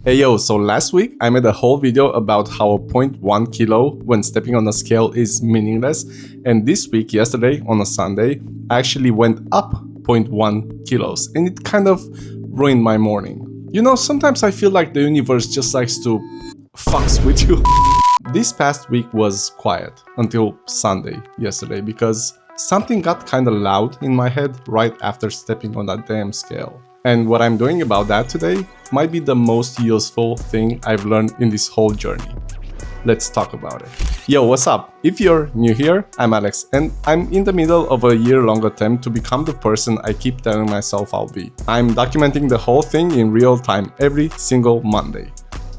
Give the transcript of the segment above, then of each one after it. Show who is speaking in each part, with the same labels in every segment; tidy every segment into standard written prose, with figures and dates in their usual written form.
Speaker 1: Hey yo, so last week I made a whole video about how a 0.1 kilo when stepping on a scale is meaningless, and this week, yesterday on a Sunday, I actually went up 0.1 kilos and it kind of ruined my morning. You know, sometimes I feel like the universe just likes to fucks with you. This past week was quiet until Sunday yesterday because something got kinda loud in my head right after stepping on that damn scale. And what I'm doing about that today might be the most useful thing I've learned in this whole journey. Let's talk about it. Yo, what's up? If you're new here, I'm Alex, and I'm in the middle of a year-long attempt to become the person I keep telling myself I'll be. I'm documenting the whole thing in real time every single Monday.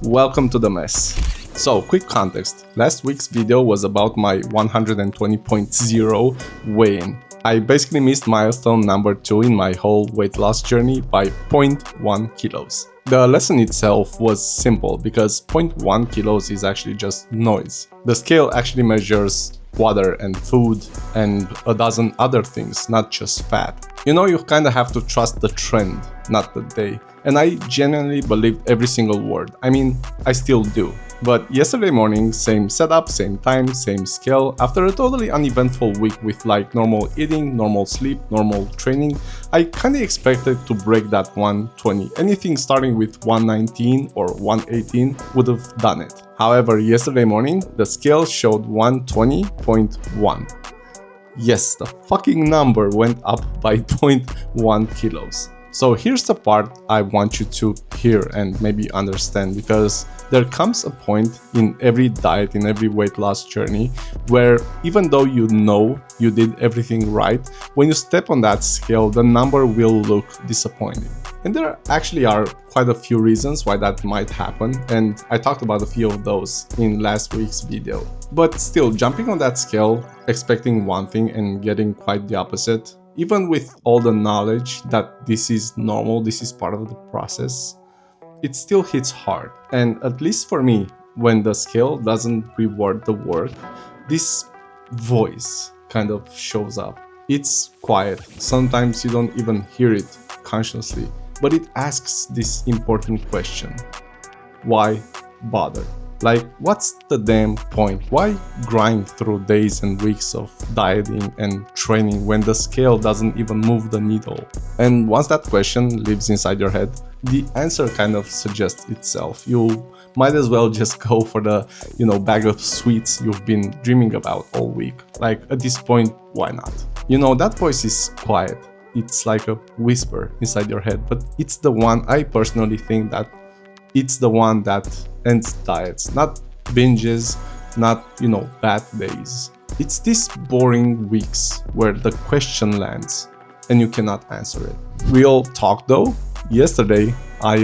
Speaker 1: Welcome to the mess. So, quick context. Last week's video was about my 120.0 weigh-in. I basically missed milestone number 2 in my whole weight loss journey by 0.1 kilos. The lesson itself was simple because 0.1 kilos is actually just noise. The scale actually measures water and food and a dozen other things, not just fat. You know, you kind of have to trust the trend, not the day. And I genuinely believed every single word. I mean, I still do. But yesterday morning, same setup, same time, same scale, after a totally uneventful week with like normal eating, normal sleep, normal training, I kinda expected to break that 120. Anything starting with 119 or 118 would have done it. However, yesterday morning, the scale showed 120.1. Yes, the fucking number went up by 0.1 kilos. So here's the part I want you to hear and maybe understand, because there comes a point in every diet, in every weight loss journey, where even though you know you did everything right, when you step on that scale, the number will look disappointing. And there actually are quite a few reasons why that might happen, and I talked about a few of those in last week's video. But still, jumping on that scale, expecting one thing and getting quite the opposite, even with all the knowledge that this is normal, this is part of the process, it still hits hard. And at least for me, when the scale doesn't reward the work, this voice kind of shows up. It's quiet. Sometimes you don't even hear it consciously, but it asks this important question. Why bother? Like, what's the damn point? Why grind through days and weeks of dieting and training when the scale doesn't even move the needle? And once that question lives inside your head, the answer kind of suggests itself. You might as well just go for the, bag of sweets you've been dreaming about all week. Like, at this point, why not? That voice is quiet. It's like a whisper inside your head, but it's the one I personally think that it's the one that ends diets, not binges, not, bad days. It's these boring weeks where the question lands and you cannot answer it. Real talk though, yesterday I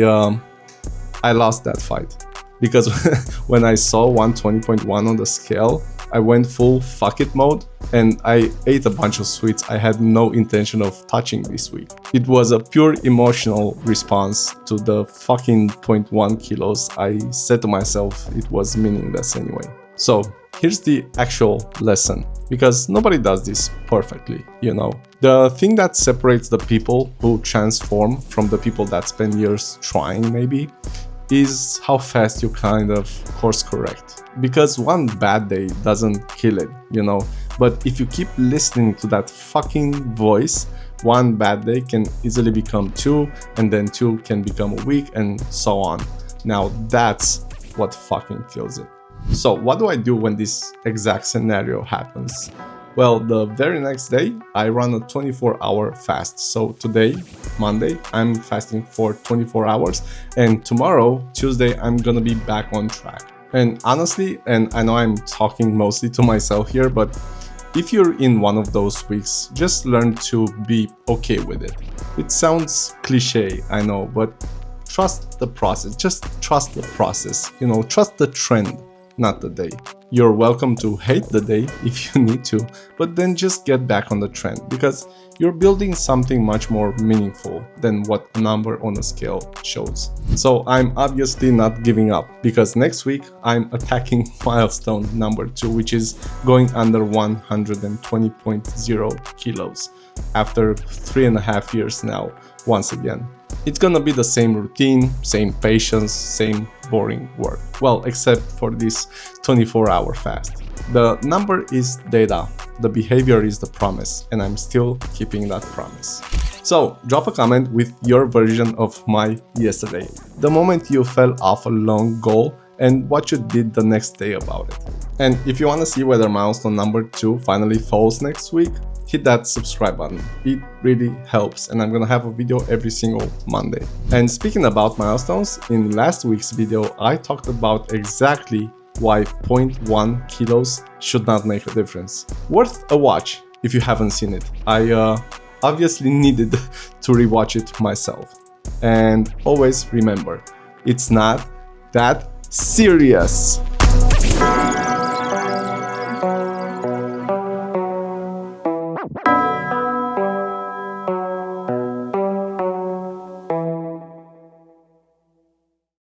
Speaker 1: lost that fight because when I saw 120.1 on the scale, I went full fuck it mode and I ate a bunch of sweets I had no intention of touching this week. It was a pure emotional response to the fucking 0.1 kilos. I said to myself it was meaningless anyway. So here's the actual lesson, because nobody does this perfectly, The thing that separates the people who transform from the people that spend years trying maybe is how fast you kind of course correct. Because one bad day doesn't kill it, But if you keep listening to that fucking voice, one bad day can easily become 2, and then 2 can become a week, and so on. Now that's what fucking kills it. So what do I do when this exact scenario happens? Well, the very next day, I run a 24-hour fast. So today, Monday, I'm fasting for 24 hours. And tomorrow, Tuesday, I'm gonna be back on track. And honestly, and I know I'm talking mostly to myself here, but if you're in one of those weeks, just learn to be okay with it. It sounds cliche, I know, but trust the process. Just trust the process, trust the trend, not the day. You're welcome to hate the day if you need to, but then just get back on the trend, because you're building something much more meaningful than what a number on a scale shows. So I'm obviously not giving up, because next week I'm attacking milestone number 2, which is going under 120.0 kilos after 3.5 years now, once again. It's gonna be the same routine, same patience, same boring work. Well, except for this 24-hour fast. The number is data, the behavior is the promise, and I'm still keeping that promise. So, drop a comment with your version of my yesterday. The moment you fell off a long goal and what you did the next day about it. And if you want to see whether milestone number 2 finally falls next week, hit that subscribe button. It really helps, and I'm gonna have a video every single Monday. And speaking about milestones, in last week's video I talked about exactly why 0.1 kilos should not make a difference. Worth a watch if you haven't seen it. I obviously needed to rewatch it myself. And always remember, it's not that serious.